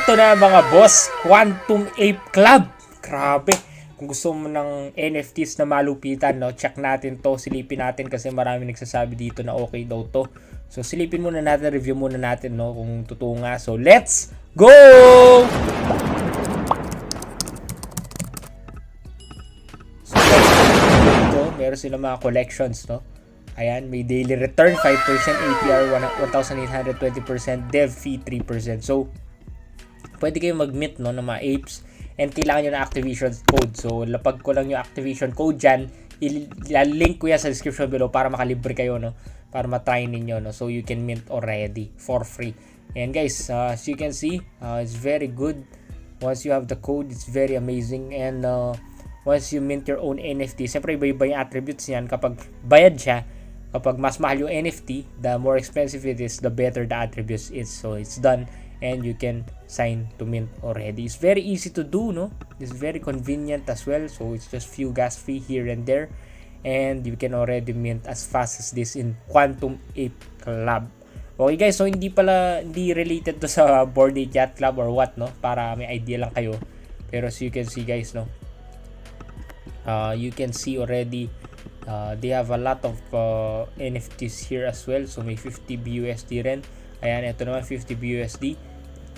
Eto na mga boss, Quantum Ape Club. Grabe. Kung gusto mo ng NFTs na malupitan, no, check natin to, silipin natin kasi marami nagsasabi dito na okay daw to. So silipin muna natin, review muna natin, no, kung totoo nga. So let's go! So dito, meron silang mga collections, no. Ayan, may daily return 5%, APR 1,820%, dev fee 3%. So pwede kayo mag-mint, no, ng mga apes, and kailangan nyo ng activation code. So lapag ko lang yung activation code dyan, link ko yan sa description below para makalibre kayo, no, para matry ninyo, no. So you can mint already for free. And guys, as you can see, it's very good. Once you have the code, it's very amazing. And once you mint your own NFT, siyempre iba-iba yung attributes niyan. Kapag bayad siya, kapag mas mahal yung NFT, the more expensive it is, the better the attributes is. So it's done, and you can sign to mint already. It's very easy to do, no? It's very convenient as well. So it's just few gas fee here and there, and you can already mint as fast as this in Quantum Ape Club. Okay guys, so hindi related to sa Bored Ape Yacht Club or what, no? Para may idea lang kayo. Pero as you can see guys, no? You can see already they have a lot of NFTs here as well. So may 50 BUSD rin. Ayan, ito naman 50 BUSD.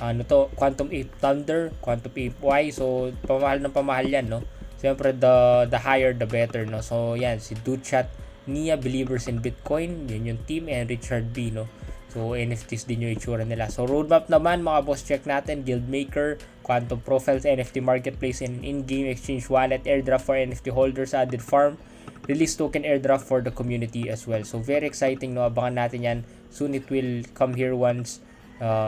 Ano to? Quantum Ape Thunder, Quantum Ape Y. So pamahal ng pamahal yan, no? Siyempre the higher the better, no? So yan, si Duchat, Nia, Believers in Bitcoin, yun yung team, and Richard B, no? So NFTs din yung itsura nila. So roadmap naman mga boss, check natin: Guildmaker, Quantum Profiles, NFT Marketplace, and in-game exchange wallet, airdrop for NFT holders, added farm, release token airdrop for the community as well. So very exciting, no? Abangan natin yan. Soon it will come here once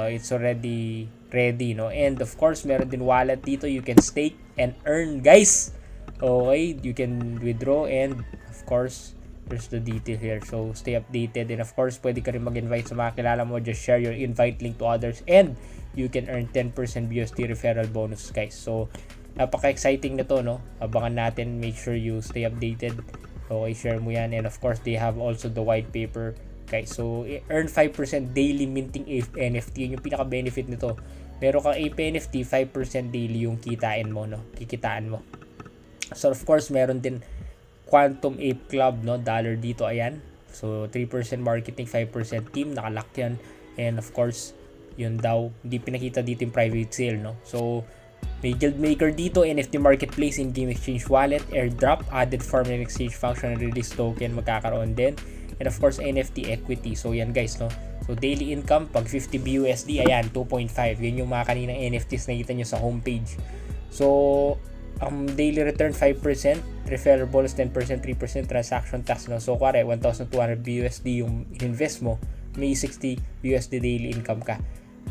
it's already ready, no? And of course, meron din wallet dito. You can stake and earn, guys. Okay, you can withdraw, and of course, there's the detail here. So stay updated, and of course, pwede ka rin mag-invite sa mga kilala mo. Just share your invite link to others, and you can earn 10% BUSD referral bonus, guys. So napaka-exciting na to, no? Abangan natin. Make sure you stay updated. Okay, share mo yan. And of course, they have also the white paper, guys. So earn 5% daily minting Ape NFT. Yun yung pinaka-benefit nito. Meron kang Ape NFT, 5% daily yung kitain mo, no? Kikitaan mo. So of course, meron din Quantum Ape Club, no? Dollar dito, ayan. So 3% marketing, 5% team, nakalock yan. And of course, yun daw, hindi pinakita dito yung private sale, no? So may Guildmaker dito, NFT Marketplace, in-game exchange wallet, airdrop, added farm and exchange function, release token magkakaroon din. And of course, NFT equity. So yan guys, no? So daily income, pag 50 BUSD, ayan, 2.5. Yun yung mga kaninang NFTs na kita nyo sa homepage. So daily return 5%, referral bonus 10%, 3% transaction tax, no? So kuwari 1,200 BUSD yung invest mo, may 60 BUSD daily income ka,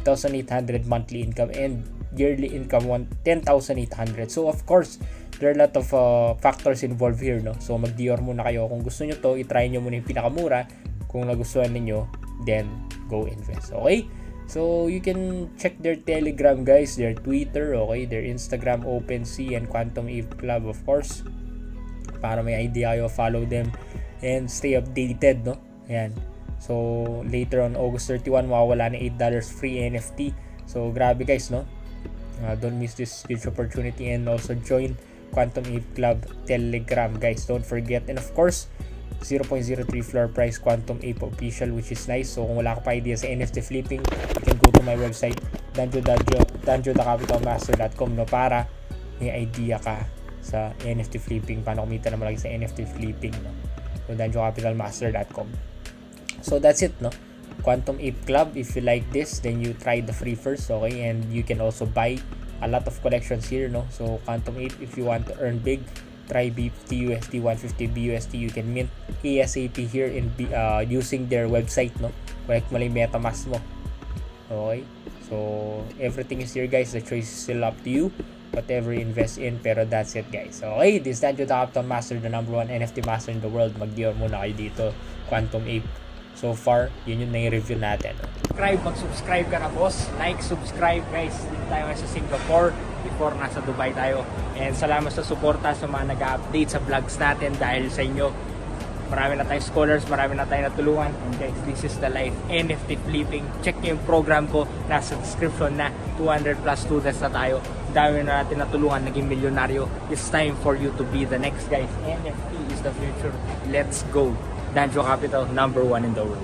1,800 monthly income, and yearly income 10,800. So of course, there are a lot of factors involved here, no? So mag-Dior muna kayo. Kung gusto nyo to, i-try nyo muna yung pinakamura. Kung nagustuhan ninyo, then go invest. Okay? So you can check their Telegram, guys, their Twitter, okay, their Instagram, OpenSea, and Quantum Ape Club, of course, para may idea kayo. Follow them and stay updated, no? Ayan. So later on August 31, mawawala na $8 free NFT. So grabe guys, no? Don't miss this huge opportunity, and also join Quantum Ape Club Telegram, guys. Don't forget. And of course, 0.03 floor price Quantum Ape official, which is nice. So kung wala ka pa idea sa NFT flipping, you can go to my website danjocapitalmaster.com, no, para may idea ka sa NFT flipping, paano kumita na malaki sa NFT flipping, no? So danjocapitalmaster.com. So that's it, no? Quantum Ape Club. If you like this, then you try the free first, okay? And you can also buy a lot of collections here, no? So Quantum Ape, if you want to earn big, try BFT USD, 150 BUSD. You can mint ASAP here in using their website, no? Connect mo lang yung MetaMask mo. Okay? So everything is here, guys. The choice is still up to you. Whatever you invest in, pero that's it, guys. Okay, this is Danjo the Capital Master, the #1 NFT master in the world. Mag-Dior muna kayo dito, Quantum Ape. So far, yun yung na-review natin. Mag-subscribe ka na, boss. Like, subscribe, guys. Dito tayo sa Singapore before nasa Dubai tayo. And salamat sa suporta sa mga nag-update sa vlogs natin. Dahil sa inyo, Marami na tayong scholars, marami na tayong natulungan. And guys, this is the life. NFT flipping. Check nyo yung program ko. Nasa description na 200 plus students na tayo. Dami na natin natulungan, naging milyonaryo. It's time for you to be the next guys. NFT is the future. Let's go. Danjo Capital, #1 in the world.